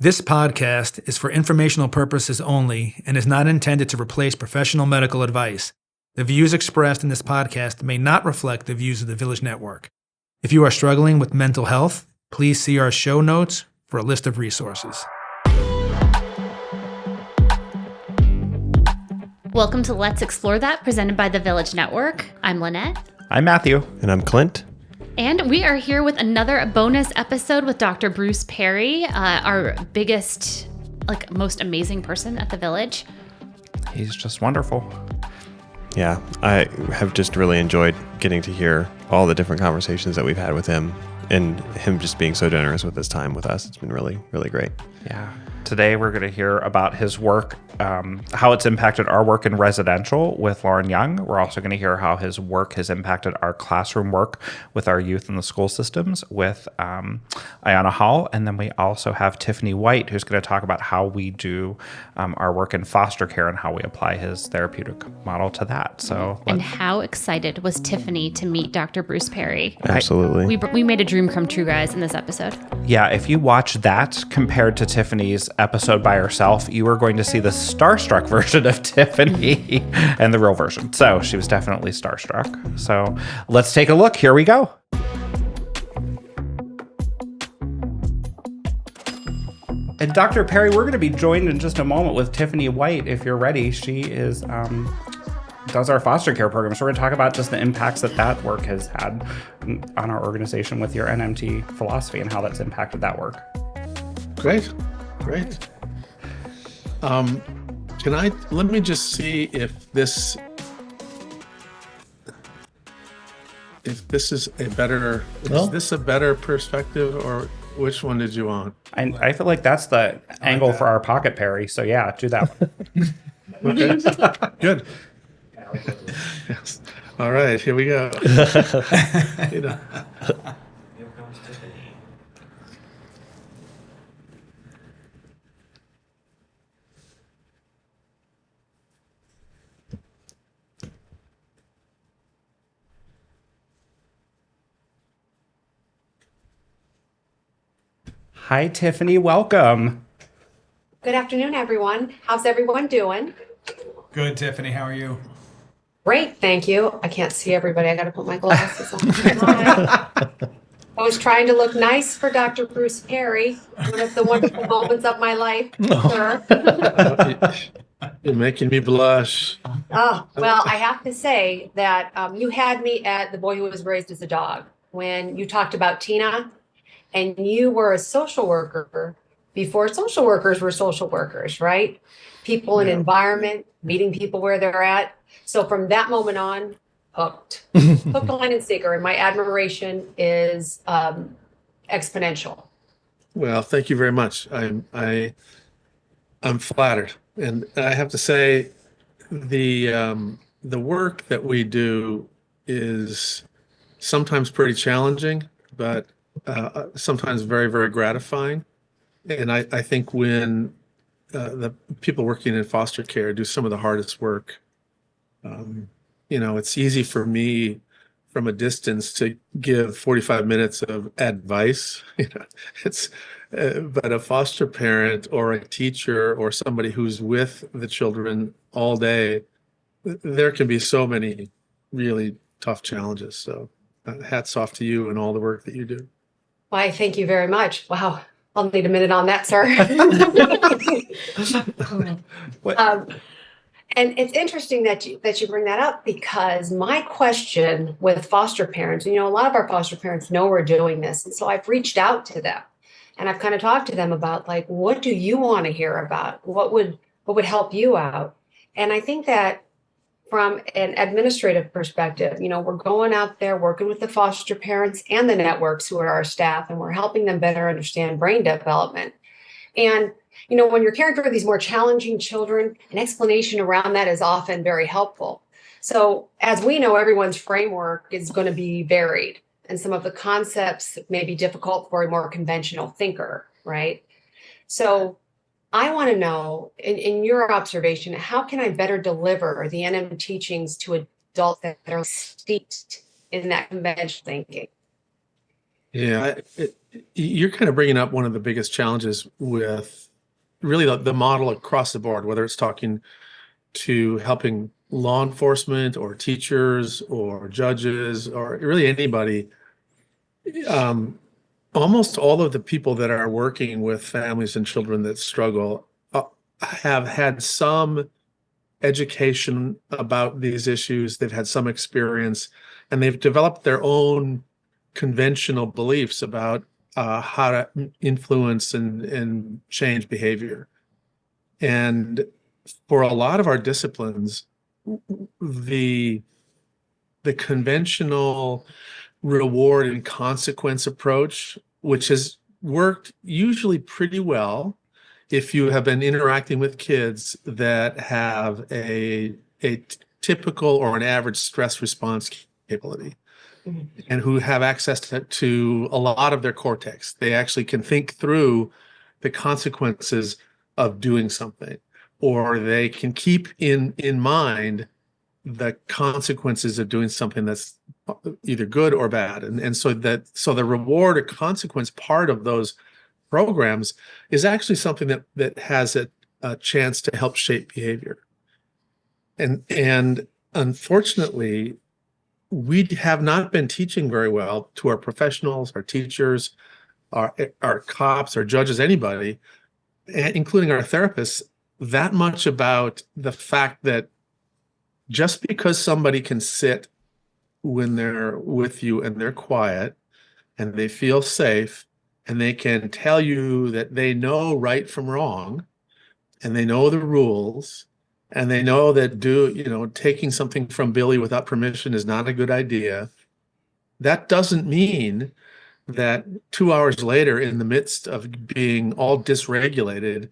This podcast is for informational purposes only and is not intended to replace professional medical advice. The views expressed in this podcast may not reflect the views of the Village Network. If you are struggling with mental health, please see our show notes for a list of resources. Welcome to Let's Explore That, presented by the Village Network. I'm Lynette. I'm Matthew. And I'm Clint. And we are here with another bonus episode with Dr. Bruce Perry, our biggest, most amazing person at the Village. He's just wonderful. Yeah, I have just really enjoyed getting to hear all the different conversations that we've had with him and him just being so generous with his time with us. It's been really, really great. Yeah. Today we're going to hear about his work, how it's impacted our work in residential with Lauren Young. We're also going to hear how his work has impacted our classroom work with our youth in the school systems with Ayanna Hall. And then we also have Tiffany White, who's going to talk about how we do our work in foster care and how we apply his therapeutic model to that. And how excited was Tiffany to meet Dr. Bruce Perry? Absolutely. We made a dream come true, guys, in this episode. Yeah, if you watch that compared to Tiffany's episode by herself, you are going to see the starstruck version of Tiffany and the real version. So she was definitely starstruck. So let's take a look. Here we go. And Dr. Perry, we're going to be joined in just a moment with Tiffany White, if you're ready. She is does our foster care program. So we're going to talk about just the impacts that work has had on our organization with your NMT philosophy and how that's impacted that work. Great. Let me just see if this is a better, is this a better perspective, or which one did you want? I feel like that's the angle for our pocket, Perry. So yeah, do that one. Okay. Good. Yes. All right, here we go. Hi, Tiffany. Welcome. Good afternoon, everyone. How's everyone doing? Good, Tiffany. How are you? Great, thank you. I can't see everybody. I got to put my glasses on. Hi. I was trying to look nice for Dr. Bruce Perry, one of the wonderful moments of my life, sir. You're making me blush. Oh, well, I have to say that you had me at The Boy Who Was Raised as a Dog when you talked about Tina, and you were a social worker before social workers were social workers, right? People in environment, meeting people where they're at. So from that moment on, hooked, line, and sinker. And my admiration is exponential. Well, thank you very much. I'm flattered, and I have to say, the work that we do is sometimes pretty challenging, but sometimes very, very gratifying. And I think when the people working in foster care do some of the hardest work, it's easy for me from a distance to give 45 minutes of advice. But a foster parent or a teacher or somebody who's with the children all day, there can be so many really tough challenges. So hats off to you and all the work that you do. Why, thank you very much. Wow. I'll need a minute on that, sir. And it's interesting that you bring that up, because my question with foster parents, a lot of our foster parents know we're doing this. And so I've reached out to them and I've kind of talked to them about, what do you want to hear about? What would help you out? And I think that from an administrative perspective, we're going out there working with the foster parents and the networks who are our staff, and we're helping them better understand brain development. And, when you're caring for these more challenging children, an explanation around that is often very helpful. So as we know, everyone's framework is going to be varied, and some of the concepts may be difficult for a more conventional thinker, right? So I want to know, in your observation, how can I better deliver the NM teachings to adults that are steeped in that conventional thinking? Yeah, you're kind of bringing up one of the biggest challenges with really the model across the board, whether it's talking to helping law enforcement or teachers or judges or really anybody. Um, Almost all of the people that are working with families and children that struggle have had some education about these issues. They've had some experience, and they've developed their own conventional beliefs about how to influence and change behavior. And for a lot of our disciplines, the the conventional reward and consequence approach, which has worked usually pretty well if you have been interacting with kids that have a typical or an average stress response capability and who have access to a lot of their cortex. They actually can think through the consequences of doing something, or they can keep in mind the consequences of doing something that's either good or bad. And so the reward or consequence part of those programs is actually something that has a chance to help shape behavior. And unfortunately, we have not been teaching very well to our professionals, our teachers, our cops, our judges, anybody, including our therapists, that much about the fact that just because somebody can sit when they're with you and they're quiet and they feel safe and they can tell you that they know right from wrong and they know the rules and they know that taking something from Billy without permission is not a good idea. That doesn't mean that 2 hours later, in the midst of being all dysregulated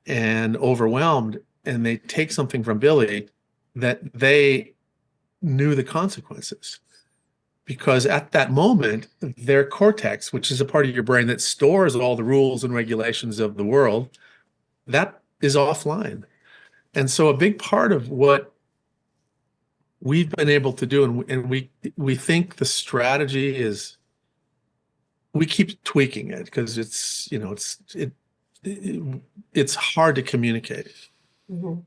and overwhelmed, and they take something from Billy, that they knew the consequences. Because at that moment, their cortex, which is a part of your brain that stores all the rules and regulations of the world, that is offline. And so a big part of what we've been able to do, and we think the strategy is, we keep tweaking it because it's hard to communicate. Mhm.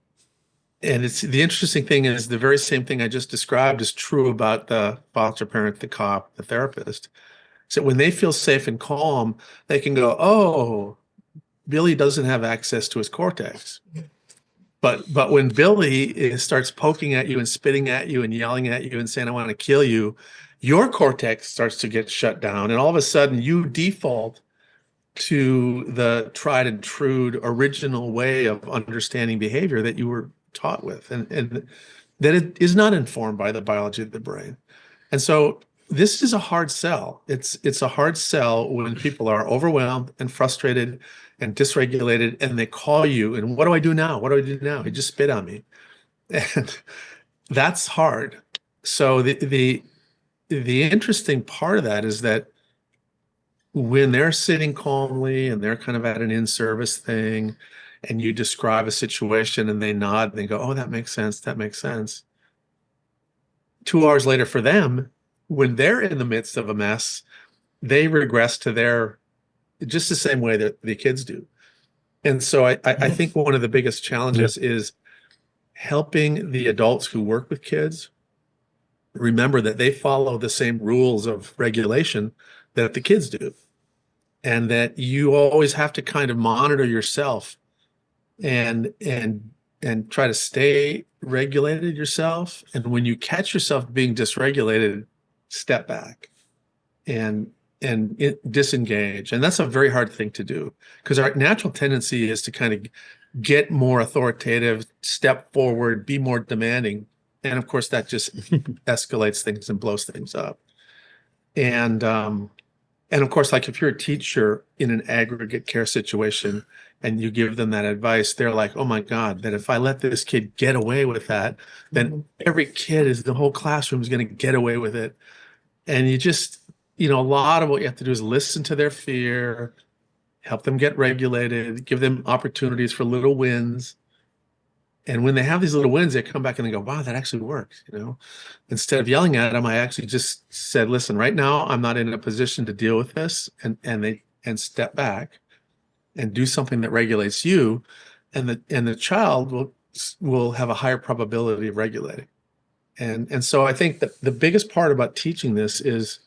And the interesting thing is the very same thing I just described is true about the foster parent, the cop, the therapist. So when they feel safe and calm, they can go, "Oh, Billy doesn't have access to his cortex." But when Billy starts poking at you and spitting at you and yelling at you and saying, "I want to kill you," your cortex starts to get shut down, and all of a sudden you default to the tried and true original way of understanding behavior that you were taught with, and that it is not informed by the biology of the brain. And so this is a hard sell. It's a hard sell when people are overwhelmed and frustrated and dysregulated and they call you and what do I do now? What do I do now? He just spit on me. And that's hard. So the interesting part of that is that when they're sitting calmly and they're kind of at an in-service thing and you describe a situation and they nod and they go, "Oh, that makes sense. That makes sense." 2 hours later for them, when they're in the midst of a mess, they regress to their just the same way that the kids do. And so I think one of the biggest challenges is helping the adults who work with kids remember that they follow the same rules of regulation that the kids do. And that you always have to kind of monitor yourself and try to stay regulated yourself. And when you catch yourself being dysregulated, step back and disengage. And that's a very hard thing to do because our natural tendency is to kind of get more authoritative, step forward, be more demanding. And of course, that just escalates things and blows things up. And of course, like if you're a teacher in an aggregate care situation and you give them that advice, they're like, "Oh my God, that if I let this kid get away with that, then every kid the whole classroom is going to get away with it." And you just, a lot of what you have to do is listen to their fear, help them get regulated, give them opportunities for little wins. And when they have these little wins, they come back and they go, wow, that actually works. Instead of yelling at them, I actually just said, listen, right now, I'm not in a position to deal with this. And step back and do something that regulates you. And the child will have a higher probability of regulating. And so I think that the biggest part about teaching this is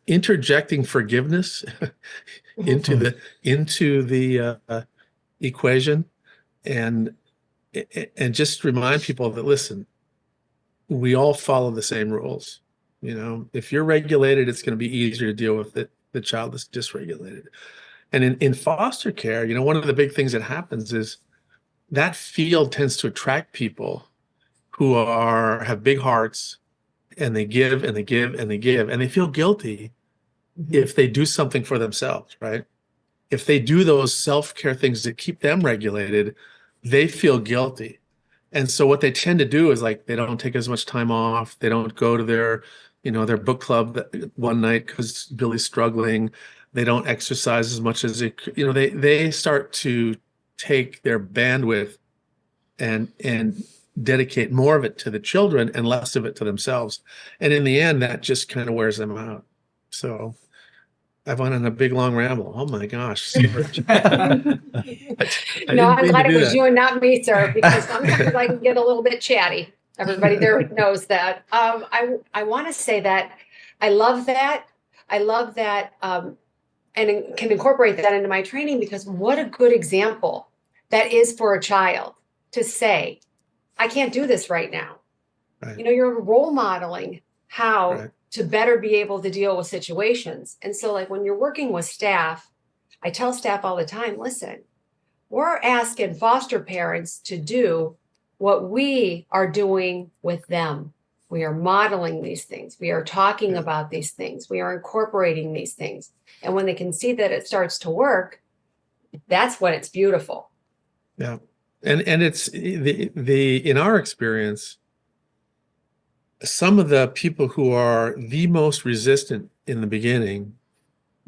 interjecting forgiveness into the equation, and just remind people that, listen, we all follow the same rules. If you're regulated, it's going to be easier to deal with the child that's dysregulated. And in foster care, one of the big things that happens is that field tends to attract people who have big hearts, and they give and they give and they give, and they feel guilty if they do something for themselves, right? If they do those self-care things that keep them regulated, they feel guilty. And so what they tend to do is, like, they don't take as much time off. They don't go to their book club one night because Billy's struggling. They don't exercise as much as they start to take their bandwidth and dedicate more of it to the children and less of it to themselves. And in the end, that just kind of wears them out. So I've went on a big, long ramble. Oh my gosh. No, I'm glad it was you and not me, sir, because sometimes I can get a little bit chatty. Everybody there knows that. I want to say that I love that. And can incorporate that into my training, because what a good example that is for a child to say, I can't do this right now. Right. You're role modeling how Right. to better be able to deal with situations. And so, like, when you're working with staff, I tell staff all the time, listen, we're asking foster parents to do what we are doing with them. We are modeling these things. We are talking about these things. We are incorporating these things. And when they can see that it starts to work, that's when it's beautiful. Yeah. And it's in our experience, some of the people who are the most resistant in the beginning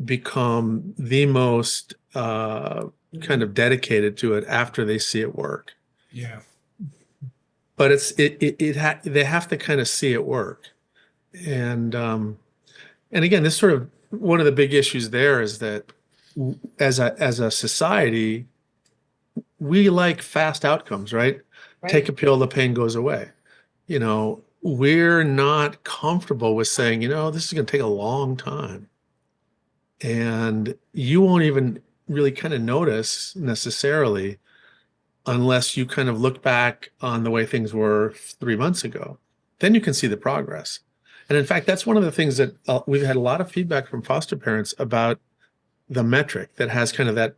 become the most kind of dedicated to it after they see it work. Yeah. But they have to kind of see it work. And again, this sort of one of the big issues there is that as a society, we like fast outcomes, right? Take a pill, the pain goes away. We're not comfortable with saying, this is going to take a long time. And you won't even really kind of notice necessarily unless you kind of look back on the way things were 3 months ago. Then you can see the progress. And in fact, that's one of the things that we've had a lot of feedback from foster parents about the metric that has kind of that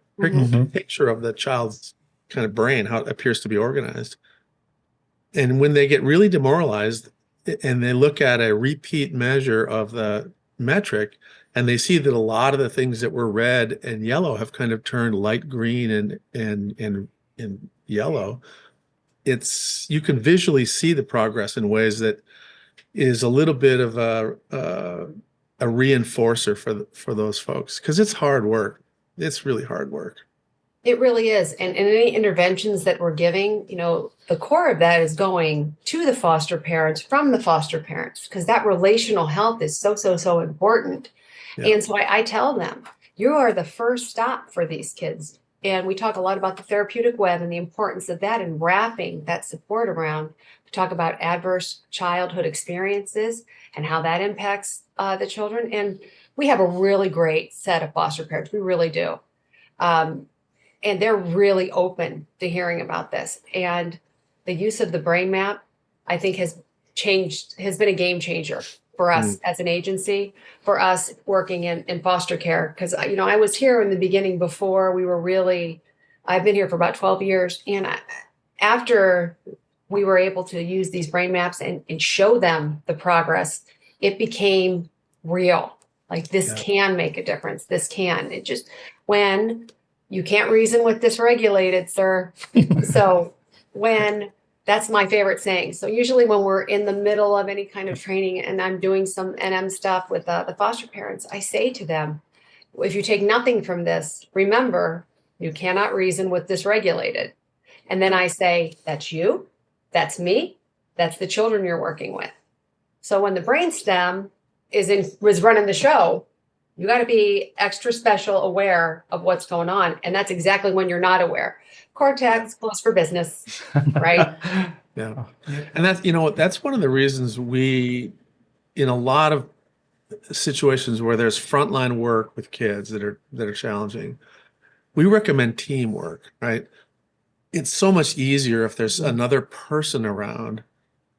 picture of the child's kind of brain, how it appears to be organized. And when they get really demoralized and they look at a repeat measure of the metric, and they see that a lot of the things that were red and yellow have kind of turned light green and yellow, you can visually see the progress in ways that is a little bit of a reinforcer for those folks, because it's hard work. It's really hard work. It really is. And any interventions that we're giving, the core of that is going to the foster parents from the foster parents, because that relational health is so important. Yeah. And so I tell them, you are the first stop for these kids. And we talk a lot about the therapeutic web and the importance of that and wrapping that support around. We talk about adverse childhood experiences and how that impacts the children. And we have a really great set of foster parents. We really do. And they're really open to hearing about this. And the use of the brain map, I think, has been a game changer for us as an agency, for us working in foster care. Because, I was here in the beginning before we were I've been here for about 12 years. And after we were able to use these brain maps and show them the progress, it became real. Like, this can make a difference. This can. It just, when you can't reason with dysregulated, sir. So that's my favorite saying. So usually when we're in the middle of any kind of training and I'm doing some NM stuff with the foster parents, I say to them, if you take nothing from this, remember, You cannot reason with dysregulated. And then I say, that's you, that's me, that's the children you're working with. So when the brainstem was running the show, you got to be extra special aware of what's going on. And that's exactly when you're not aware. Cortex, close for business, right? Yeah. And that's, that's one of the reasons we, in a lot of situations where there's frontline work with kids that are challenging, we recommend teamwork, right? It's so much easier if there's another person around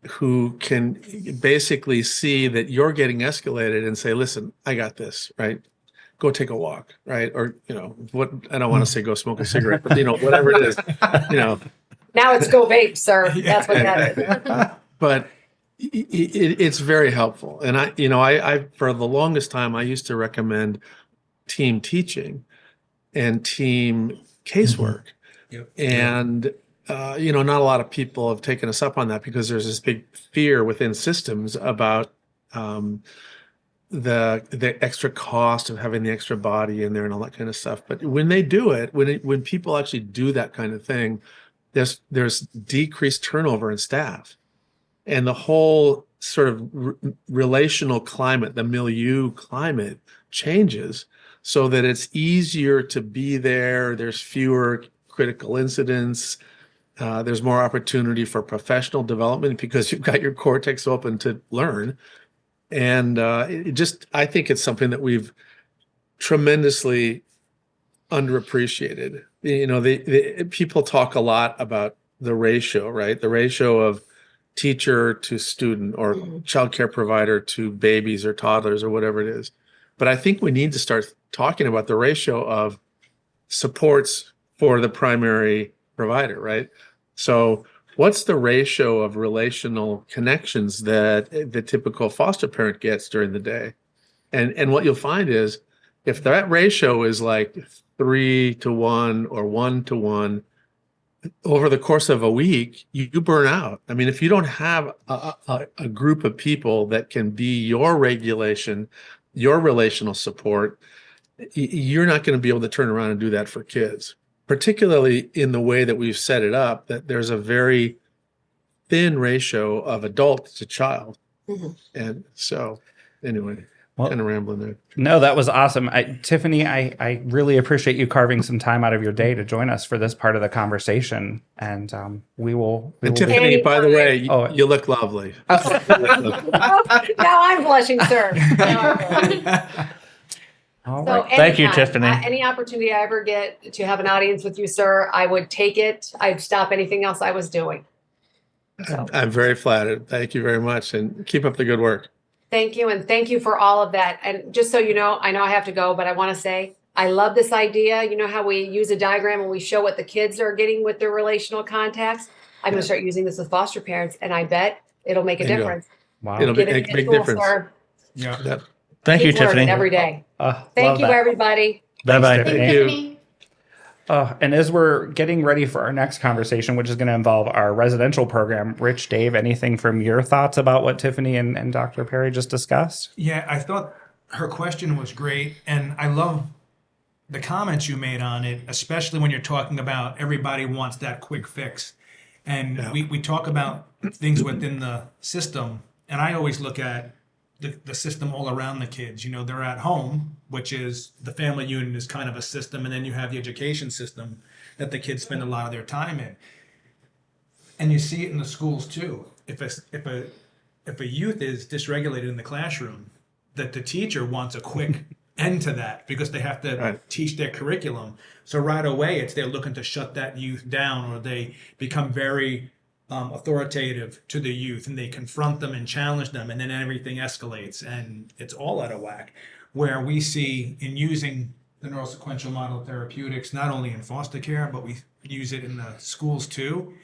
who can basically see that you're getting escalated and say, listen, I got this, right? Go take a walk, right? Or, what, I don't want to say go smoke a cigarette, but, whatever it is, Now it's go vape, sir. That's what that is. But it's very helpful. And I for the longest time, I used to recommend team teaching and team casework. Yep. And, not a lot of people have taken us up on that because there's this big fear within systems about the extra cost of having the extra body in there and all that kind of stuff. But when they do it, when people actually do that kind of thing, there's decreased turnover in staff. And the whole sort of relational climate, the milieu climate changes so that it's easier to be there. There's fewer critical incidents. There's more opportunity for professional development because you've got your cortex open to learn. And I think it's something that we've tremendously underappreciated. People talk a lot about the ratio, right? The ratio of teacher to student or childcare provider to babies or toddlers or whatever it is. But I think we need to start talking about the ratio of supports for the primary provider, right? So what's the ratio of relational connections that the typical foster parent gets during the day? And what you'll find is if that ratio is like 3-to-1 or 1-to-1, over the course of a week, you burn out. I mean, if you don't have a group of people that can be your regulation, your relational support, you're not going to be able to turn around and do that for kids, particularly in the way that we've set it up, that there's a very thin ratio of adult to child. And so anyway, kind of rambling there. No, that was awesome. Tiffany, I really appreciate you carving some time out of your day to join us for this part of the conversation. And we will Tiffany, by the way, you look lovely. Now I'm blushing, sir. All So right. Thank you, anytime, Tiffany. any opportunity I ever get to have an audience with you, sir, I would take it. I'd stop anything else I was doing. So I'm very flattered. Thank you very much. And keep up the good work. thank you. And thank you for all of that. And just so you know I have to go, but I want to say, I love this idea. You know how we use a diagram and we show what the kids are getting with their relational contacts? I'm going to start using this with foster parents, and I bet it'll make a There you go. difference. Wow. It'll Give make it a big tool, difference. sir. Yeah. Yep. Thank you, Keep learning Tiffany. every day. Love Thank you, that. everybody. Bye-bye. Thank you. And as we're getting ready for our next conversation, which is going to involve our residential program, Rich, Dave, anything from your thoughts about what Tiffany and Dr. Perry just discussed? Yeah, I thought her question was great, and I love the comments you made on it, especially when you're talking about everybody wants that quick fix. And we talk about things within the system, and I always look at the system all around the kids. They're at home, which is the family unit is kind of a system, and then you have the education system that the kids spend a lot of their time in. And you see it in the schools too. If a youth is dysregulated in the classroom, that the teacher wants a quick end to that because they have to teach their curriculum. So right away, they're looking to shut that youth down, or they become very authoritative to the youth, and they confront them and challenge them, and then everything escalates, and it's all out of whack. Where we see in using the neurosequential model of therapeutics, not only in foster care, but we use it in the schools too.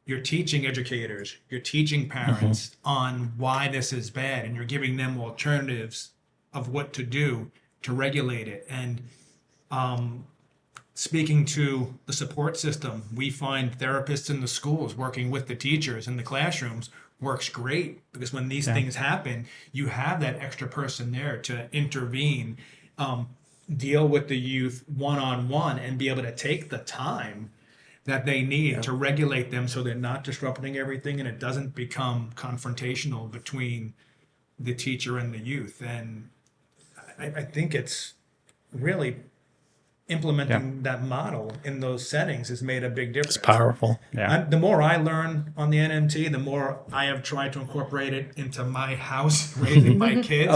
You're teaching educators, you're teaching parents on why this is bad, and you're giving them alternatives of what to do to regulate it. And speaking to the support system, we find therapists in the schools working with the teachers in the classrooms works great, because when these things happen, you have that extra person there to intervene. deal with the youth one-on-one and be able to take the time that they need to regulate them so they're not disrupting everything and it doesn't become confrontational between the teacher and the youth. And I think it's really implementing that model in those settings has made a big difference. It's powerful. Yeah. The more I learn on the NMT, the more I have tried to incorporate it into my house, raising my kids.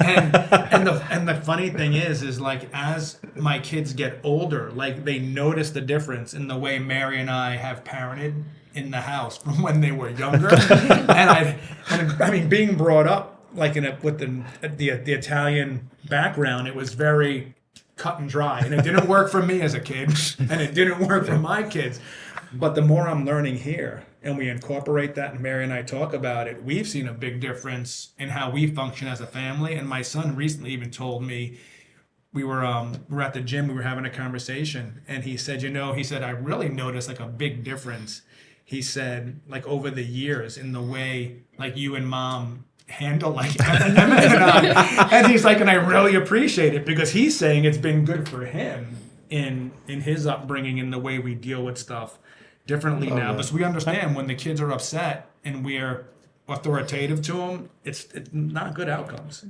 And the funny thing is like as my kids get older, like they notice the difference in the way Mary and I have parented in the house from when they were younger. and I mean, being brought up like with the Italian background, it was very cut and dry, and it didn't work for me as a kid, and it didn't work for my kids. But the more I'm learning here, and we incorporate that, and Mary and I talk about it, we've seen a big difference in how we function as a family. And my son recently even told me, we were at the gym, we were having a conversation, and he said, I really noticed like a big difference. He said, like over the years in the way like you and mom handle like Emma and I. And he's like, and I really appreciate it because he's saying it's been good for him in his upbringing in the way we deal with stuff differently now. Because we understand when the kids are upset and we're authoritative to them, it's not good outcomes.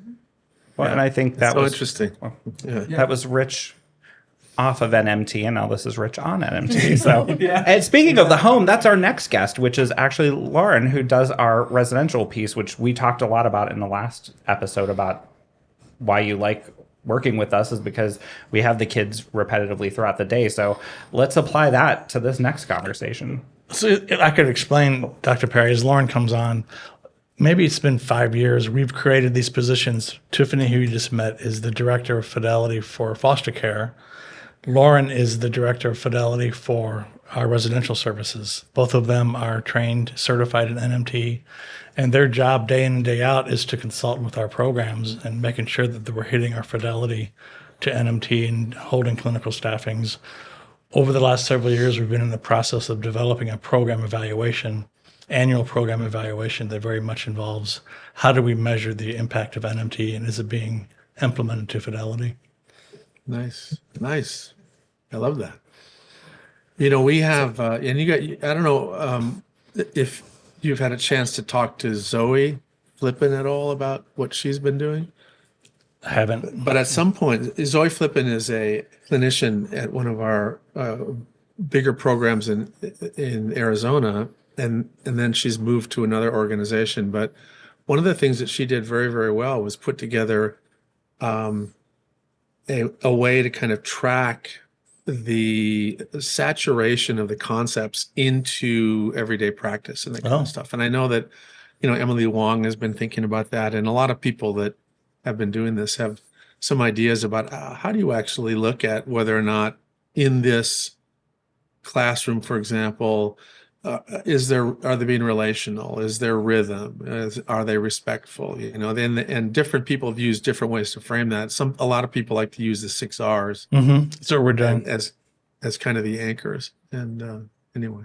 Well, and I think that so was interesting. That was Rich off of NMT, and now this is Rich on NMT. So, And speaking of the home, that's our next guest, which is actually Lauren, who does our residential piece, which we talked a lot about in the last episode about why you like working with us is because we have the kids repetitively throughout the day. So let's apply that to this next conversation. So if I could explain, Dr. Perry, as Lauren comes on, maybe it's been 5 years. We've created these positions. Tiffany, who you just met, is the director of fidelity for foster care. Lauren is the director of fidelity for our residential services. Both of them are trained, certified in NMT, and their job day in and day out is to consult with our programs and making sure that we're hitting our fidelity to NMT and holding clinical staffings. Over the last several years, we've been in the process of developing a program evaluation, annual program evaluation that very much involves how do we measure the impact of NMT and is it being implemented to fidelity? Nice. I love that. We have, and you got, I don't know if you've had a chance to talk to Zoe Flippin at all about what she's been doing. I haven't. But at some point, Zoe Flippin is a clinician at one of our bigger programs in Arizona, and then she's moved to another organization. But one of the things that she did very, very well was put together a way to kind of track the saturation of the concepts into everyday practice and that kind of stuff. And I know that, Emily Wong has been thinking about that. And a lot of people that have been doing this have some ideas about how do you actually look at whether or not in this classroom, for example, are they being relational? Is there rhythm? Are they respectful? And different people have used different ways to frame that. A lot of people like to use the 6 R's. That's what we're doing as kind of the anchors. And anyway,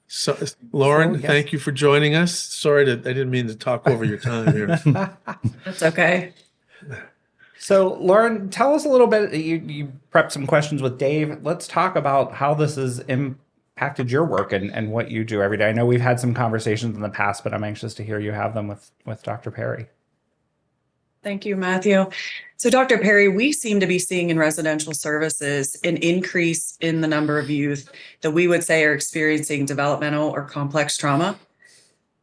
so Lauren, thank you for joining us. Sorry I didn't mean to talk over your time here. That's okay. So, Lauren, tell us a little bit. You prepped some questions with Dave. Let's talk about how this has impacted your work and what you do every day. I know we've had some conversations in the past, but I'm anxious to hear you have them with Dr. Perry. Thank you, Matthew. So, Dr. Perry, we seem to be seeing in residential services an increase in the number of youth that we would say are experiencing developmental or complex trauma.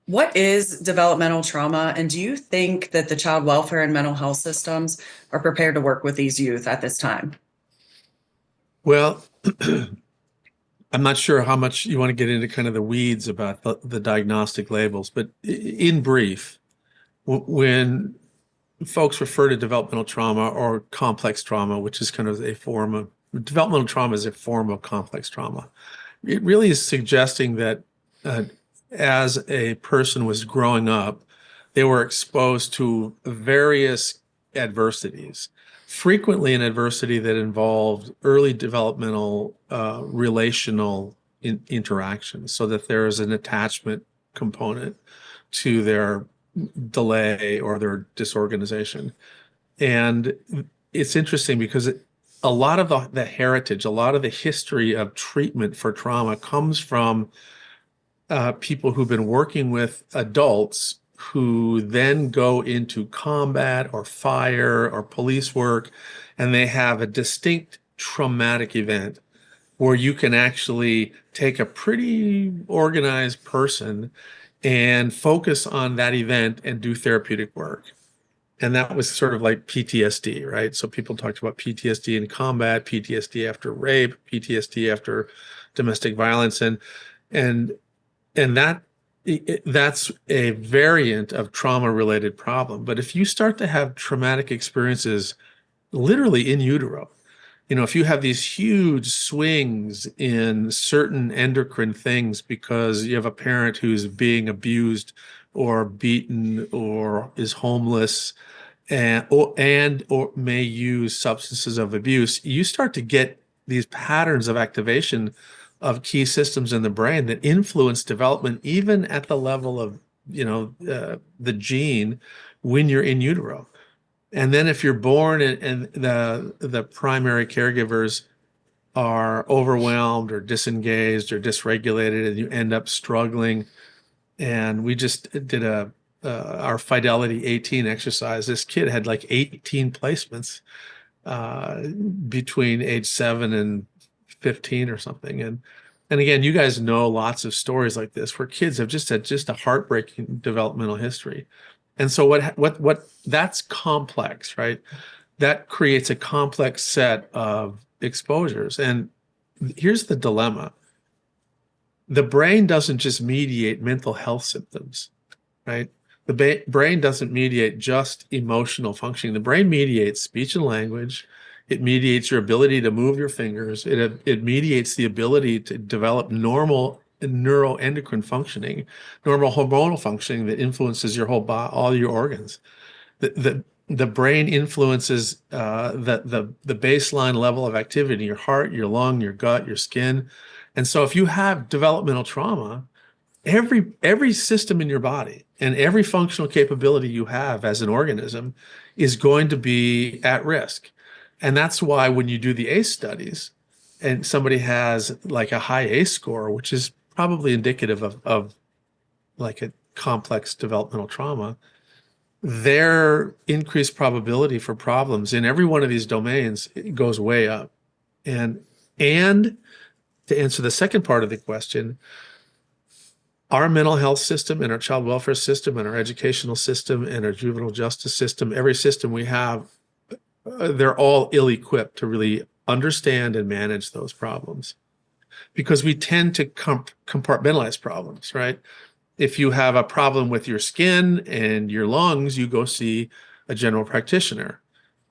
What is developmental trauma, and do you think that the child welfare and mental health systems are prepared to work with these youth at this time? Well, I'm not sure how much you want to get into kind of the weeds about the diagnostic labels, but in brief, when folks refer to developmental trauma or complex trauma, which is kind of developmental trauma is a form of complex trauma. It really is suggesting that as a person was growing up, they were exposed to various adversities, frequently an adversity that involved early developmental relational interactions, so that there is an attachment component to their delay or their disorganization. And it's interesting because a lot of the heritage, a lot of the history of treatment for trauma comes from people who've been working with adults who then go into combat or fire or police work, and they have a distinct traumatic event where you can actually take a pretty organized person and focus on that event and do therapeutic work. And that was sort of like PTSD, right? So people talked about PTSD in combat, PTSD after rape, PTSD after domestic violence, and that's a variant of trauma-related problem. But if you start to have traumatic experiences literally in utero, if you have these huge swings in certain endocrine things because you have a parent who's being abused or beaten or is homeless or may use substances of abuse, you start to get these patterns of activation of key systems in the brain that influence development even at the level of the gene when you're in utero. And then if you're born and the primary caregivers are overwhelmed or disengaged or dysregulated, and you end up struggling. And we just did our Fidelity 18 exercise. This kid had like 18 placements between age 7 and 15 or something. And again, you guys know lots of stories like this where kids have just had a heartbreaking developmental history. And so what that's complex, right? That creates a complex set of exposures. And here's the dilemma. The brain doesn't just mediate mental health symptoms, right? The brain doesn't mediate just emotional functioning. The brain mediates speech and language. It mediates your ability to move your fingers. It mediates the ability to develop normal neuroendocrine functioning, normal hormonal functioning that influences your whole body, all your organs. The brain influences the baseline level of activity in your heart, your lung, your gut, your skin. And so if you have developmental trauma, every system in your body and every functional capability you have as an organism is going to be at risk. And that's why when you do the ACE studies and somebody has like a high ACE score, which is probably indicative of like a complex developmental trauma, their increased probability for problems in every one of these domains goes way up. And to answer the second part of the question, our mental health system and our child welfare system and our educational system and our juvenile justice system, every system we have, they're all ill-equipped to really understand and manage those problems because we tend to compartmentalize problems, right? If you have a problem with your skin and your lungs, you go see a general practitioner.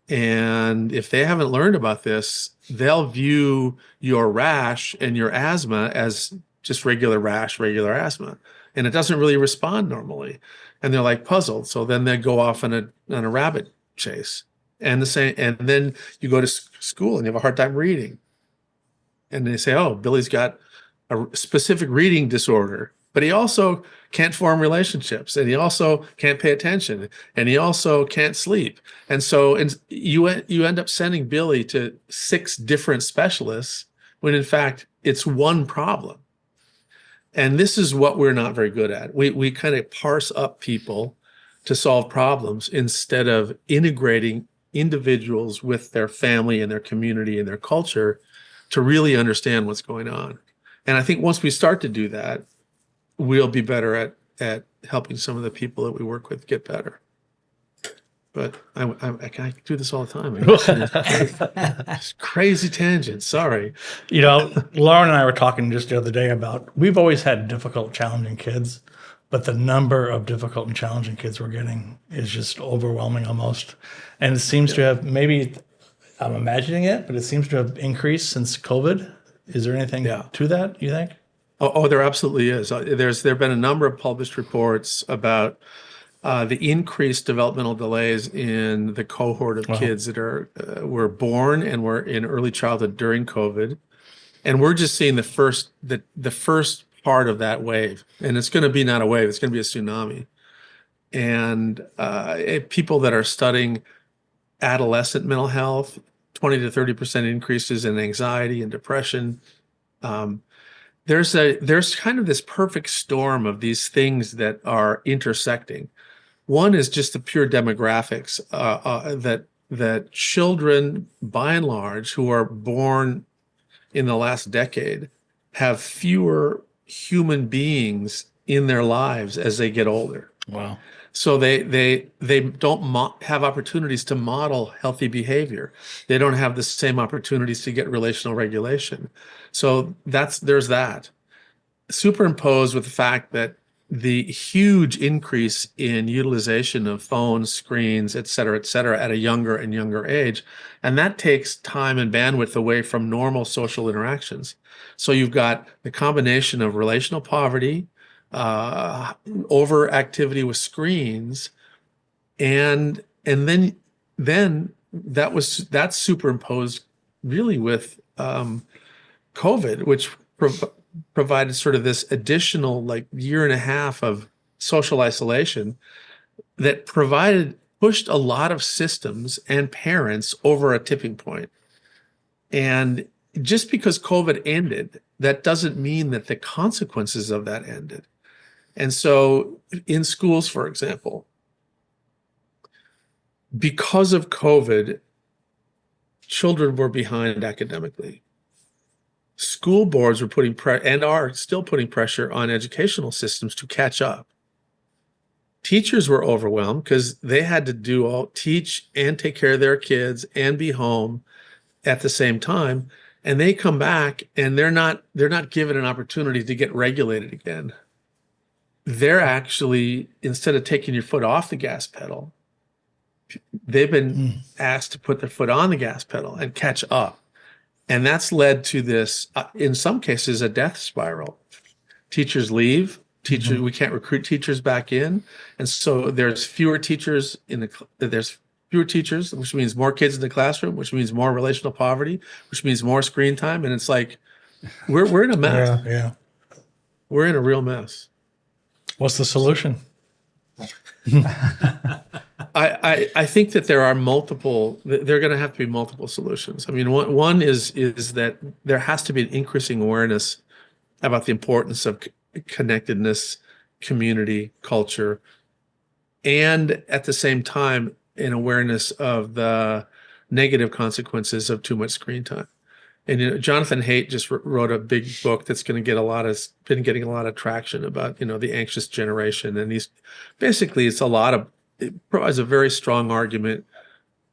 And if they haven't learned about this, they'll view your rash and your asthma as just regular rash, regular asthma. And it doesn't really respond normally. And they're like puzzled. So then they go off on a rabbit chase. And then you go to school and you have a hard time reading. And they say, oh, Billy's got a specific reading disorder, but he also can't form relationships, and he also can't pay attention, and he also can't sleep. And so you end up sending Billy to 6 different specialists when in fact it's one problem. And this is what we're not very good at. We kind of parse up people to solve problems instead of integrating individuals with their family and their community and their culture to really understand what's going on. And I think once we start to do that, we'll be better at helping some of the people that we work with get better. But I do this all the time. Just crazy tangents. Sorry. Lauren and I were talking just the other day about we've always had difficult, challenging kids, but the number of difficult and challenging kids we're getting is just overwhelming almost. And it seems to have, maybe I'm imagining it, but it seems to have increased since COVID. Is there anything to that, you think? Oh, there absolutely is. There have been a number of published reports about the increased developmental delays in the cohort of kids that were born and were in early childhood during COVID, and we're just seeing the first part of that wave, and it's going to be not a wave; it's going to be a tsunami. And people that are studying adolescent mental health, 20 to 30% increases in anxiety and depression. There's kind of this perfect storm of these things that are intersecting. One is just the pure demographics that children, by and large, who are born in the last decade, have fewer human beings in their lives as they get older. Wow. So they don't have opportunities to model healthy behavior. They don't have the same opportunities to get relational regulation. So there's that. Superimposed with the fact that the huge increase in utilization of phones, screens, et cetera, at a younger and younger age. And that takes time and bandwidth away from normal social interactions. So you've got the combination of relational poverty, overactivity with screens, and then that's superimposed really with COVID, which provided sort of this additional like year and a half of social isolation that pushed a lot of systems and parents over a tipping point. And just because COVID ended, that doesn't mean that the consequences of that ended. And so in schools, for example, because of COVID, children were behind academically. School boards were putting and are still putting pressure on educational systems to catch up. Teachers were overwhelmed because they had to teach and take care of their kids and be home at the same time. And they come back and they're not given an opportunity to get regulated again. They're actually, instead of taking your foot off the gas pedal, they've been asked to put their foot on the gas pedal and catch up. And that's led to this, in some cases, a death spiral. Teachers leave. We can't recruit teachers back in. And so there's fewer teachers, which means more kids in the classroom, which means more relational poverty, which means more screen time. And it's like, we're in a mess. Yeah. We're in a real mess. What's the solution? I think that there are going to have to be multiple solutions. I mean, one is that there has to be an increasing awareness about the importance of connectedness, community, culture, and at the same time, an awareness of the negative consequences of too much screen time. And Jonathan Haidt just wrote a big book that's going to get been getting a lot of traction about the anxious generation, and it provides a very strong argument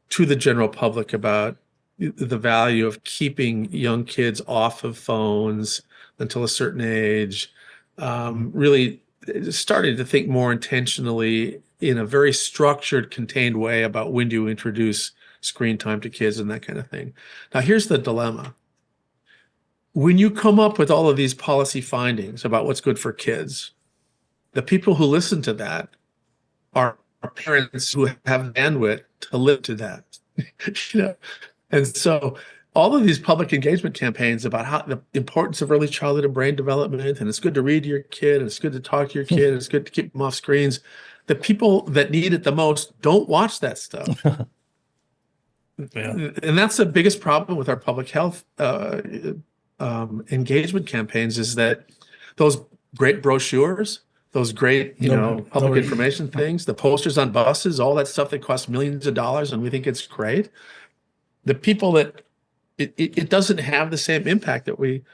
to the general public about the value of keeping young kids off of phones until a certain age. Really starting to think more intentionally in a very structured, contained way about when do you introduce screen time to kids and that kind of thing. Now, here's the dilemma. When you come up with all of these policy findings about what's good for kids, the people who listen to that are parents who have bandwidth to live to that. And so all of these public engagement campaigns about how the importance of early childhood and brain development, and it's good to read to your kid, and it's good to talk to your kid, and it's good to keep them off screens. The people that need it the most don't watch that stuff. And that's the biggest problem with our public health engagement campaigns, is that those great brochures, those great, public information things, the posters on buses, all that stuff that costs millions of dollars, and we think it's great. The people that it doesn't have the same impact that we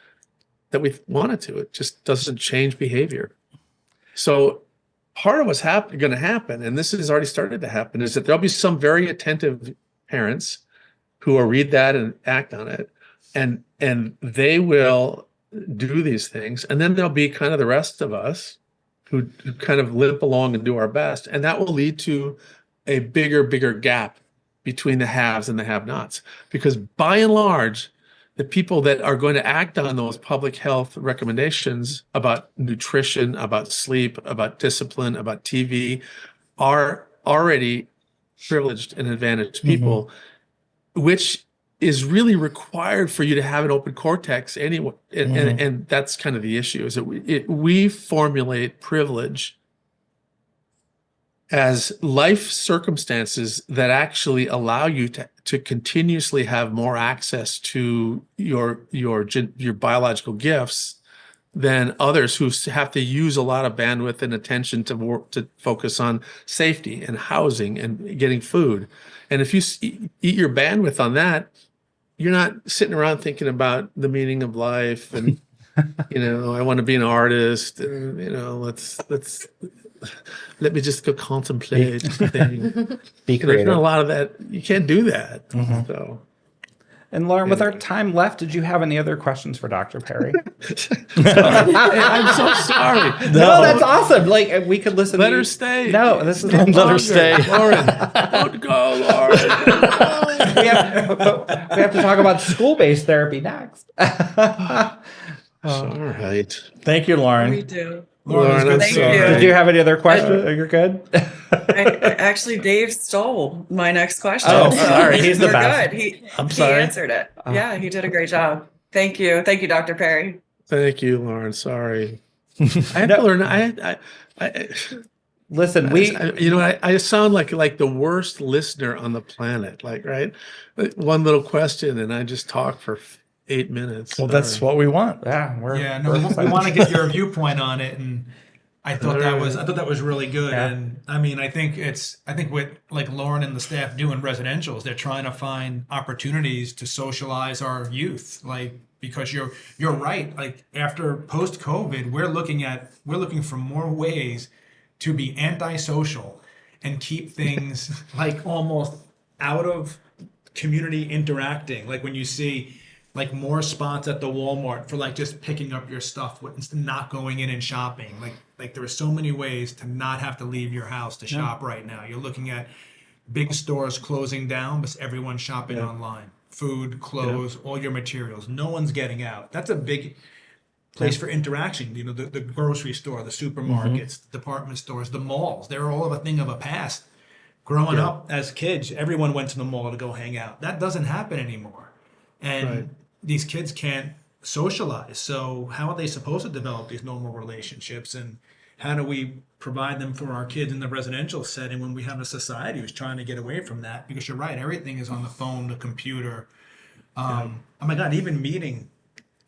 want it to. It just doesn't change behavior. So part of what's going to happen, and this has already started to happen, is that there'll be some very attentive parents who will read that and act on it, and they will do these things, and then there'll be kind of the rest of us who kind of limp along and do our best, and that will lead to a bigger gap between the haves and the have-nots. Because by and large, the people that are going to act on those public health recommendations about nutrition, about sleep, about discipline, about TV, are already privileged and advantaged people, which is really required for you to have an open cortex anyway. And that's kind of the issue, is that we formulate privilege as life circumstances that actually allow you to continuously have more access to your biological gifts than others who have to use a lot of bandwidth and attention to focus on safety and housing and getting food. And if you eat your bandwidth on that, you're not sitting around thinking about the meaning of life and I want to be an artist, and let me just go contemplate thing. Be There's not a creative. lot of that. You can't do that. So And Lauren, with our time left, did you have any other questions for Dr. Perry? I'm so sorry. No, that's awesome. Like we could listen. Let to her you. stay. No, this is Let her stay. Lauren, don't go, Lauren. we have to talk about school-based therapy next. All right. Thank you, Lauren. We do. Lauren, I'm Thank sorry. you. Did you have any other questions? You're good. Actually, Dave stole my next question. Oh, so sorry. He's the we're best. Good. I'm sorry. He answered it. Yeah, he did a great job. Thank you. Thank you, Dr. Perry. Thank you, Lauren. Sorry. I have to learn. I Listen, I sound like the worst listener on the planet. Like, right? One little question, and I just talk for 8 minutes. Well, that's what we want. We want to get your viewpoint on it, and I thought that was really good. Yeah. And I mean, I think what like Lauren and the staff do in residentials, they're trying to find opportunities to socialize our youth, like, because you're right. Like, after post COVID, we're looking for more ways to be antisocial and keep things like almost out of community interacting. Like when you see like more spots at the Walmart for like just picking up your stuff instead of not going in and shopping. Like there are so many ways to not have to leave your house to shop right now. You're looking at big stores closing down, but everyone's shopping online. Food, clothes, all your materials. No one's getting out. That's a big place for interaction. The grocery store, the supermarkets, department stores, the malls. They're all a thing of a past. Growing up as kids, everyone went to the mall to go hang out. That doesn't happen anymore. And these kids can't socialize. So how are they supposed to develop these normal relationships? And how do we provide them for our kids in the residential setting when we have a society who's trying to get away from that? Because you're right, everything is on the phone, the computer. Oh my God, even meeting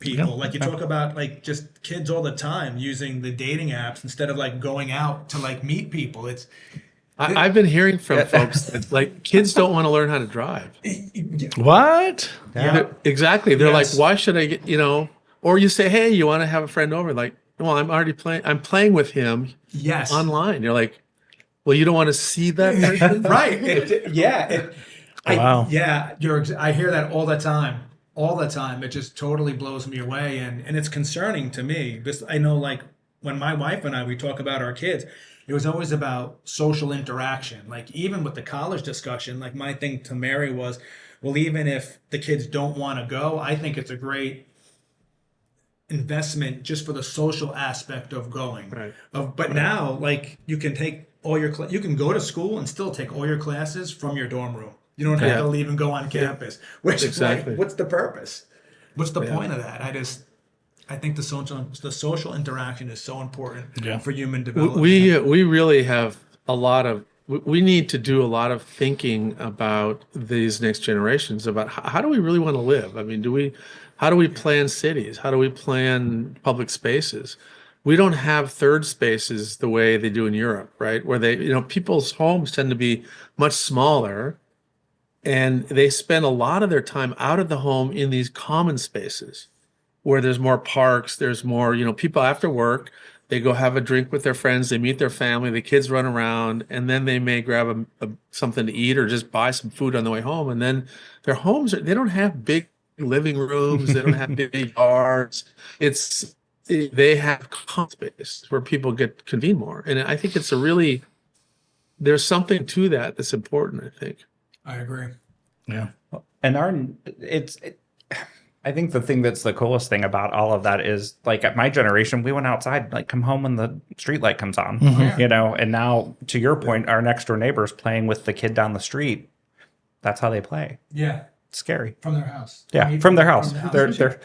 people. Like you talk about like just kids all the time using the dating apps instead of like going out to like meet people. I've been hearing from folks that like kids don't want to learn how to drive. What? Yeah. Exactly. They're Yes. like, why should I get, or you say, hey, you want to have a friend over? Like, well, I'm playing with him Yes. online. You're like, well, you don't want to see that person? Right. Wow. I hear that all the time. All the time. It just totally blows me away. And it's concerning to me. Because I know, like, when my wife and we talk about our kids, it was always about social interaction. Like, even with the college discussion, like, my thing to Mary was, well, even if the kids don't want to go, I think it's a great investment just for the social aspect of going. Right. But now, like, you can take all you can go to school and still take all your classes from your dorm room. You don't have to leave and go on campus. Which is like, what's the purpose? What's the point of that? I think the social interaction is so important for human development. We really have we need to do a lot of thinking about these next generations, about how do we really want to live? I mean, how do we plan cities? How do we plan public spaces? We don't have third spaces the way they do in Europe, right? Where people's homes tend to be much smaller, and they spend a lot of their time out of the home in these common spaces where there's more parks, there's more, people after work, they go have a drink with their friends, they meet their family, the kids run around, and then they may grab something to eat or just buy some food on the way home. And then their homes, they don't have big living rooms, they don't have big yards. They have common space where people get convene more. And I think there's something to that that's important, I think. I agree. Yeah. And I think the thing that's the coolest thing about all of that is, like, at my generation, we went outside, like, come home when the street light comes on, and now, to your point, our next door neighbors playing with the kid down the street. That's how they play. Yeah. scary. From their house. Yeah, from their house. They're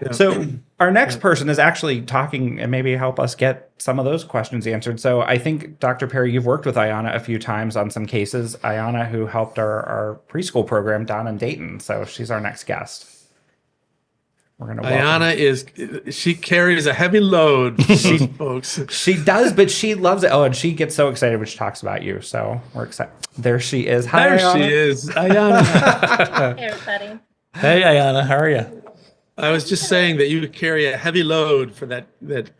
Yeah. So our next person is actually talking and maybe help us get some of those questions answered. So I think, Dr. Perry, you've worked with Ayana a few times on some cases. Ayana, who helped our preschool program down in Dayton. So she's our next guest. We're going to welcome. Ayana she carries a heavy load, she, folks. She does, but she loves it. Oh, and she gets so excited when she talks about you. So we're excited. There she is. Hi, There Ayana. she is, Ayana. Hey, everybody. Hey, Ayana, how are you? I was just saying that you carry a heavy load for that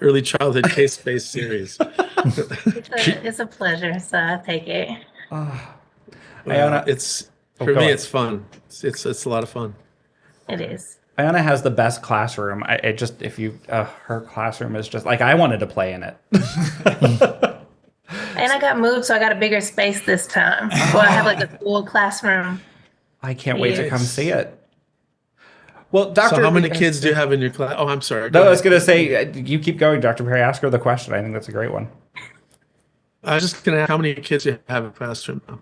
early childhood case-based series. It's a pleasure, so I take it. Ayana, It's Oh, for go me, ahead. it's fun. It's a lot of fun. It is. Ayana has the best classroom. Her classroom is just like, I wanted to play in it. And I got moved, so I got a bigger space this time. Well, I have like a full classroom. I can't wait to Yes. come see it. Well, Dr. So how many kids do you have in your class? Oh, I'm sorry. Go No, I was ahead. going to say, you keep going, Dr. Perry. Ask her the question. I think that's a great one. I was just going to ask how many kids you have in the classroom now.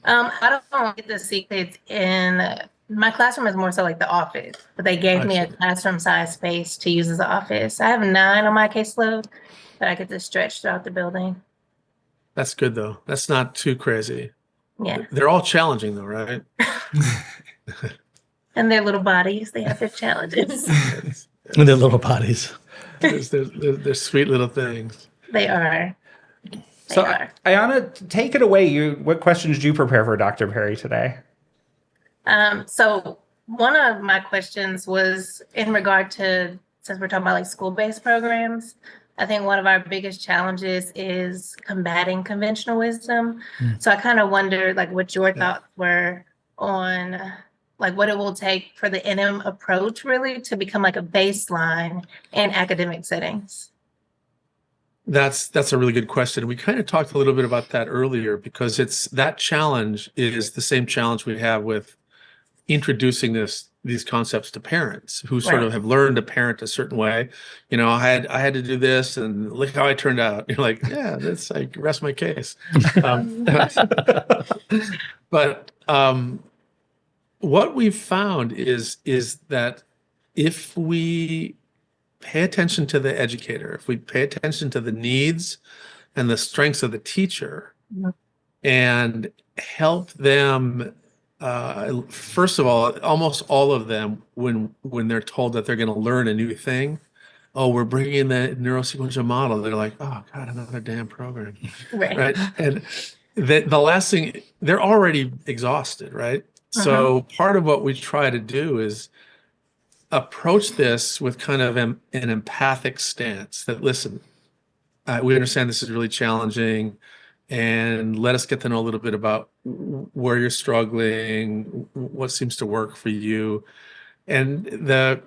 I don't want to get the secrets in. My classroom is more so like the office, but they gave me a classroom size space to use as an office. I have 9 on my caseload, but I get to stretch throughout the building. That's good though. That's not too crazy. Yeah. They're all challenging though, right? And their little bodies, they have their challenges. With their little bodies. They're sweet little things. They are. So, They are. Ayana, take it away. What questions did you prepare for Dr. Perry today? So one of my questions was in regard to, since we're talking about like school-based programs, I think one of our biggest challenges is combating conventional wisdom. So I kind of wondered like what your thoughts were on like what it will take for the NM approach really to become like a baseline in academic settings. That's a really good question. We kind of talked a little bit about that earlier because that challenge is the same challenge we have with introducing these concepts to parents who sort of have learned to parent a certain way. You know, I had to do this and look how I turned out. You're like, yeah, I rest my case. But what we've found is that if we pay attention to the educator, if we pay attention to the needs and the strengths of the teacher and help them, first of all, almost all of them, when they're told that they're going to learn a new thing, oh, we're bringing in the neurosequential model. They're like, oh God, another damn program, right? And the last thing, they're already exhausted, right? So part of what we try to do is approach this with kind of an empathic stance that, listen, we understand this is really challenging, and let us get to know a little bit about where you're struggling, what seems to work for you. And the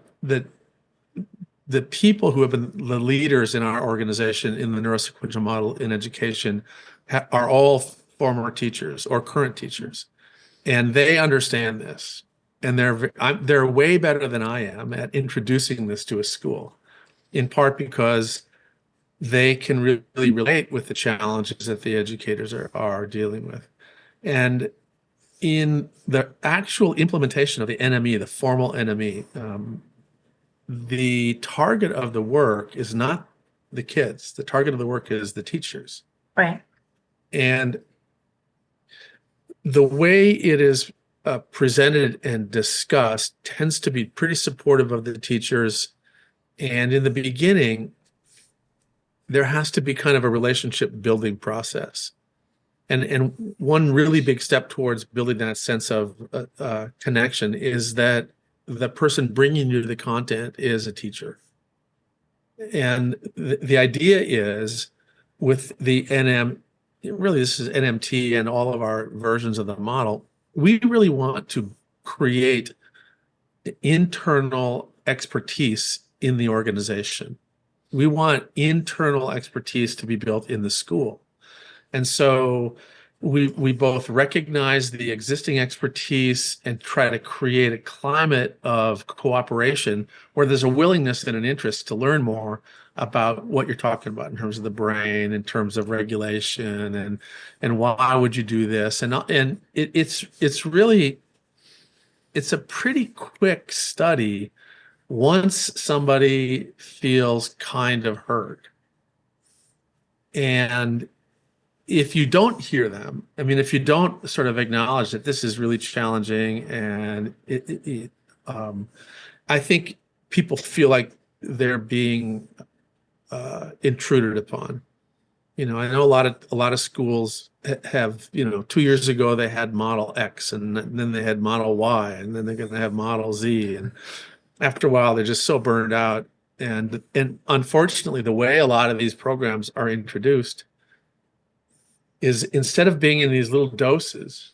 people who have been the leaders in our organization in the neurosequential model in education are all former teachers or current teachers, and they understand this. And they're way better than I am at introducing this to a school, in part because they can really relate with the challenges that the educators are dealing with. And in the actual implementation of the NME, the formal NME, the target of the work is not the kids. The target of the work is the teachers. Right. And the way it is presented and discussed tends to be pretty supportive of the teachers. And in the beginning, there has to be kind of a relationship building process. And one really big step towards building that sense of connection is that the person bringing you the content is a teacher. And the idea is with the NM, really this is NMT and all of our versions of the model, we really want to create internal expertise in the organization. We want internal expertise to be built in the school. And so we both recognize the existing expertise and try to create a climate of cooperation where there's a willingness and an interest to learn more about what you're talking about in terms of the brain, in terms of regulation, and why would you do this? And it's really it's a pretty quick study once somebody feels kind of heard. And if you don't hear them, I mean, if you don't sort of acknowledge that this is really challenging, and I think people feel like they're being intruded upon. I know a lot of schools have, 2 years ago they had Model X, and then they had Model Y, and then they're going to have Model Z, and after a while they're just so burned out. And unfortunately, the way a lot of these programs are introduced is, instead of being in these little doses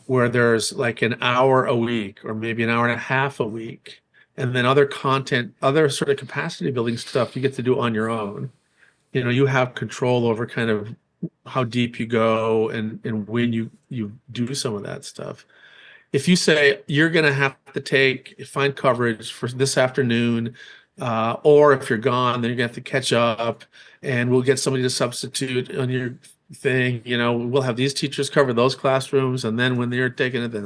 where there's like an hour a week or maybe an hour and a half a week, and then other content, other sort of capacity building stuff you get to do on your own. You have control over kind of how deep you go and when you do some of that stuff. If you say you're going to have to find coverage for this afternoon, or if you're gone, then you're going to have to catch up, and we'll get somebody to substitute on your thing. We'll have these teachers cover those classrooms, and then when they're taking it, then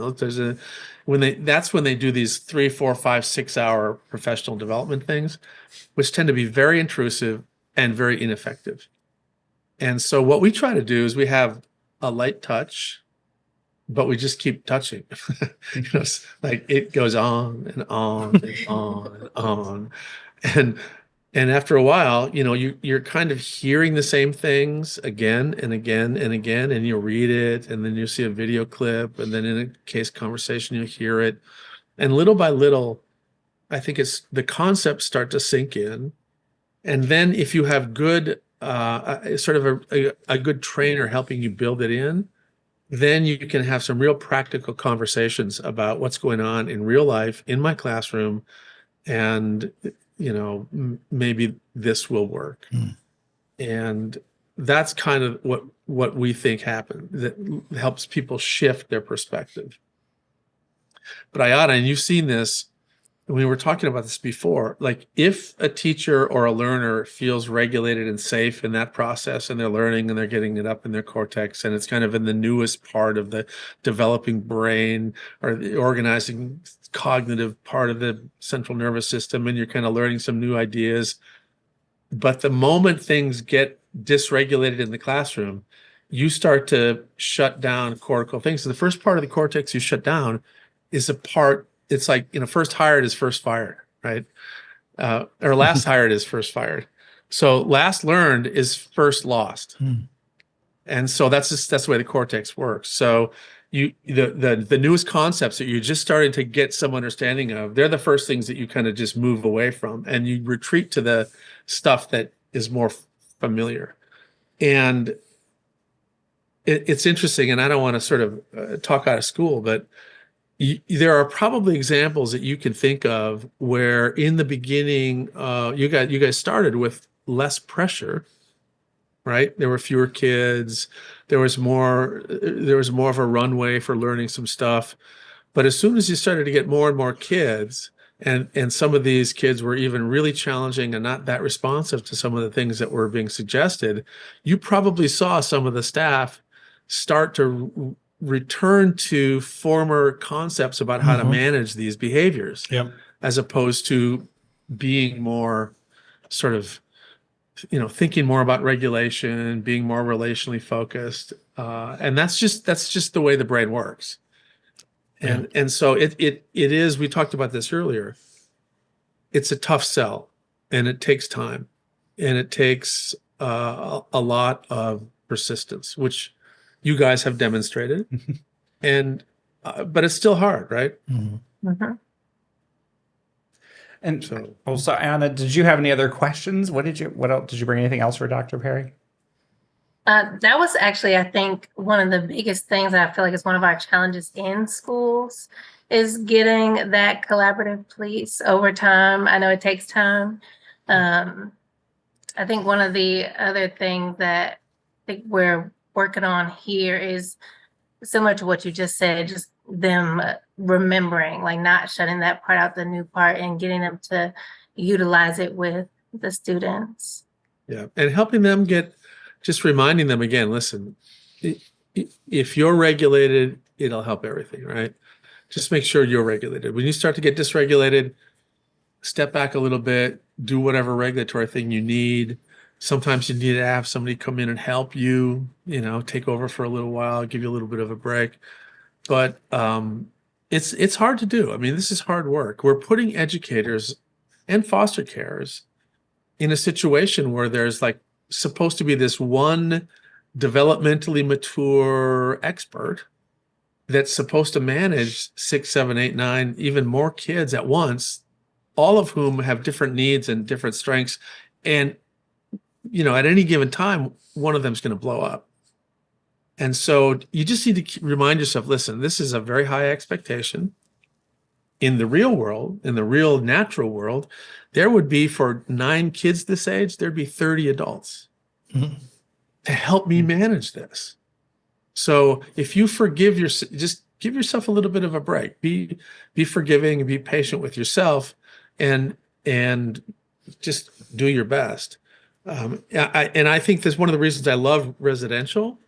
that's when they do these 3, 4, 5, 6 hour professional development things, which tend to be very intrusive and very ineffective. And so what we try to do is we have a light touch, but we just keep touching. Like it goes on and on and on and on. And after a while, you're kind of hearing the same things again and again and again, and you read it, and then you see a video clip, and then in a case conversation, you hear it. And little by little, I think it's the concepts start to sink in. And then if you have good, sort of a good trainer helping you build it in, then you can have some real practical conversations about what's going on in real life in my classroom. And, maybe this will work. And that's kind of what we think happened, that helps people shift their perspective. But Ayana, and you've seen this, we were talking about this before, like if a teacher or a learner feels regulated and safe in that process, and they're learning and they're getting it up in their cortex, and it's kind of in the newest part of the developing brain or the organizing cognitive part of the central nervous system, and you're kind of learning some new ideas. But the moment things get dysregulated in the classroom, you start to shut down cortical things. So the first part of the cortex you shut down is a part. It's like, first hired is first fired, right? Or last hired is first fired. So last learned is first lost. And so that's the way the cortex works. So the newest concepts that you're just starting to get some understanding of, they're the first things that you kind of just move away from, and you retreat to the stuff that is more familiar. And it's interesting, and I don't want to sort of talk out of school, but there are probably examples that you can think of where in the beginning, you guys started with less pressure, right? There were fewer kids. There was more of a runway for learning some stuff. But as soon as you started to get more and more kids, and some of these kids were even really challenging and not that responsive to some of the things that were being suggested, you probably saw some of the staff start to return to former concepts about how to manage these behaviors, as opposed to being more sort of, thinking more about regulation, being more relationally focused. And that's just the way the brain works. And so it is, we talked about this earlier, it's a tough sell, and it takes time, and it takes a lot of persistence, which you guys have demonstrated. And but it's still hard, right? And so Anna, did you have any other questions? What else did you bring? Anything else for Dr. Perry? That was actually, I think, one of the biggest things that I feel like is one of our challenges in schools is getting that collaborative piece over time. I know it takes time. I think one of the other things that I think we're working on here is similar to what you just said, just them remembering, like not shutting that part out, the new part, and getting them to utilize it with the students. Yeah, and helping them just reminding them again, listen, if you're regulated, it'll help everything, right? just make sure you're regulated. When you start to get dysregulated, step back a little bit, do whatever regulatory thing you need. Sometimes you need to have somebody come in and help you, take over for a little while, give you a little bit of a break. But it's hard to do. I mean, this is hard work. We're putting educators and foster carers in a situation where there's like supposed to be this one developmentally mature expert that's supposed to manage 6, 7, 8, 9, even more kids at once, all of whom have different needs and different strengths. And, at any given time, one of them is going to blow up. And so you just need to remind yourself, listen, this is a very high expectation. In the real world, in the real natural world, there would be, for 9 kids this age, there'd be 30 adults to help me manage this. So if you forgive just give yourself a little bit of a break. Be forgiving and be patient with yourself, and just do your best. I think that's one of the reasons I love residential,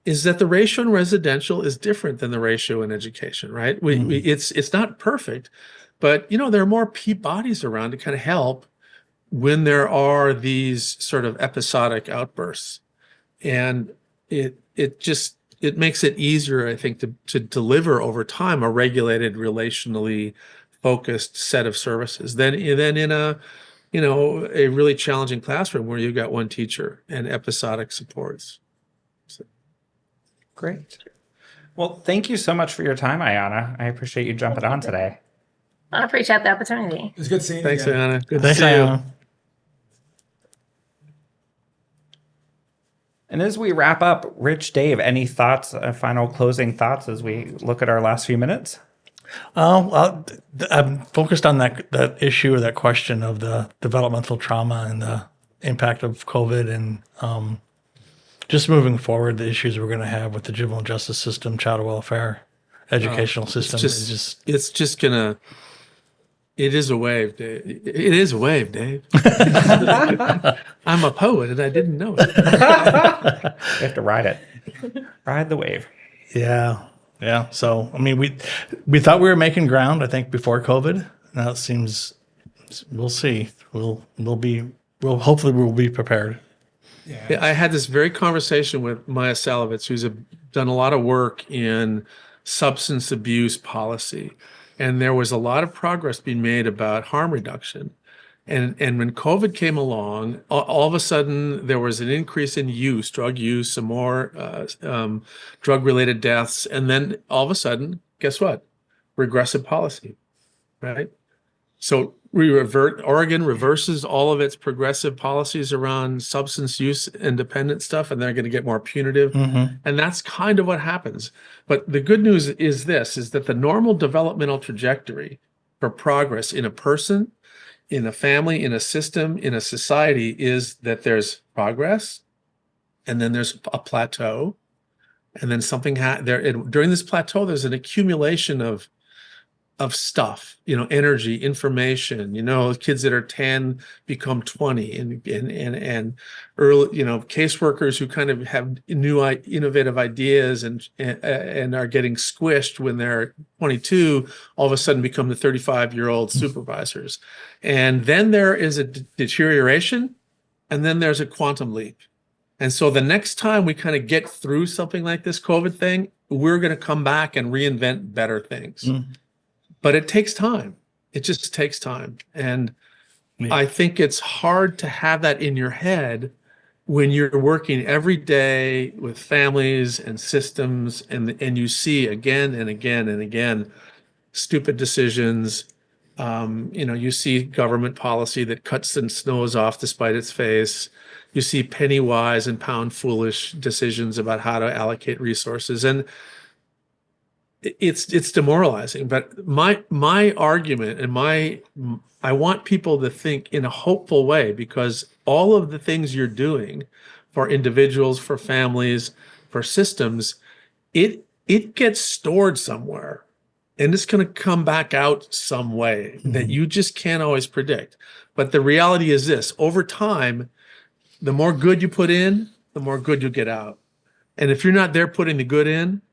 is that the ratio in residential is different than the ratio in education, right? It's not perfect, but there are more bodies around to kind of help when there are these sort of episodic outbursts, and it makes it easier, I think, to deliver over time a regulated, relationally focused set of services than in a really challenging classroom where you've got one teacher and episodic supports. So. Great. Well, thank you so much for your time, Ayana. I appreciate you jumping on today. I appreciate the opportunity. It's good seeing you. Thanks, again. Ayana. Good Thanks, to see you. Ayana. And as we wrap up, Rich, Dave, any thoughts, final closing thoughts as we look at our last few minutes? I'm focused on that issue or that question of the developmental trauma and the impact of COVID, and just moving forward, the issues we're going to have with the juvenile justice system, child welfare, educational system. It is a wave, Dave. It is a wave, Dave. I'm a poet and I didn't know it. You have to ride it. Ride the wave. Yeah. So, I mean, we thought we were making ground, I think, before COVID. Now it seems, we'll see. Hopefully we'll be prepared. Yeah, I had this very conversation with Maya Salovitz, who's done a lot of work in substance abuse policy. And there was a lot of progress being made about harm reduction. And when COVID came along, all of a sudden there was an increase in drug use, some more drug-related deaths. And then all of a sudden, guess what? Regressive policy, right? So Oregon reverses all of its progressive policies around substance use and dependent stuff, and they're going to get more punitive. Mm-hmm. And that's kind of what happens. But the good news is that the normal developmental trajectory for progress in a person, in a family, in a system, in a society is that there's progress, and then there's a plateau, and then something during this plateau, there's an accumulation of stuff, energy, information, kids that are 10 become 20, and early, caseworkers who kind of have new innovative ideas and are getting squished when they're 22, all of a sudden become the 35-year-old supervisors. And then there is a deterioration, and then there's a quantum leap. And so the next time we kind of get through something like this COVID thing, we're going to come back and reinvent better things. Mm. But it takes time. It just takes time. And I think it's hard to have that in your head when you're working every day with families and systems, and you see again and again and again stupid decisions. You see government policy that cuts its nose off despite its face. You see penny wise and pound foolish decisions about how to allocate resources. And it's demoralizing. But my argument and I want people to think in a hopeful way, because all of the things you're doing for individuals, for families, for systems, it gets stored somewhere, and it's going to come back out some way that you just can't always predict. But the reality is this: over time, the more good you put in, the more good you'll get out. And if you're not there putting the good in,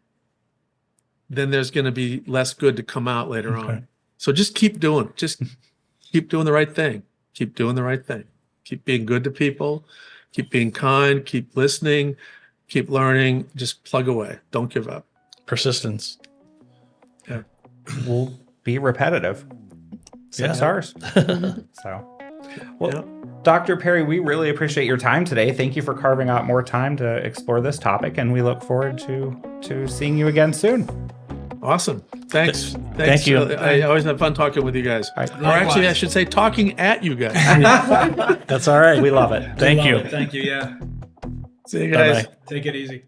then there's going to be less good to come out later Okay. on. So just keep doing the right thing. Keep doing the right thing. Keep being good to people. Keep being kind. Keep listening. Keep learning. Just plug away. Don't give up. Persistence. Yeah. We'll be repetitive. 6 Yeah. hours. So, well, Yeah. Dr. Perry, we really appreciate your time today. Thank you for carving out more time to explore this topic, and we look forward to seeing you again soon. Awesome. Thanks. Thank you. I always have fun talking with you guys. All right. Or actually, I should say talking at you guys. That's all right. We love it. Thank you. Thank you. Yeah. See you guys. Bye-bye. Take it easy.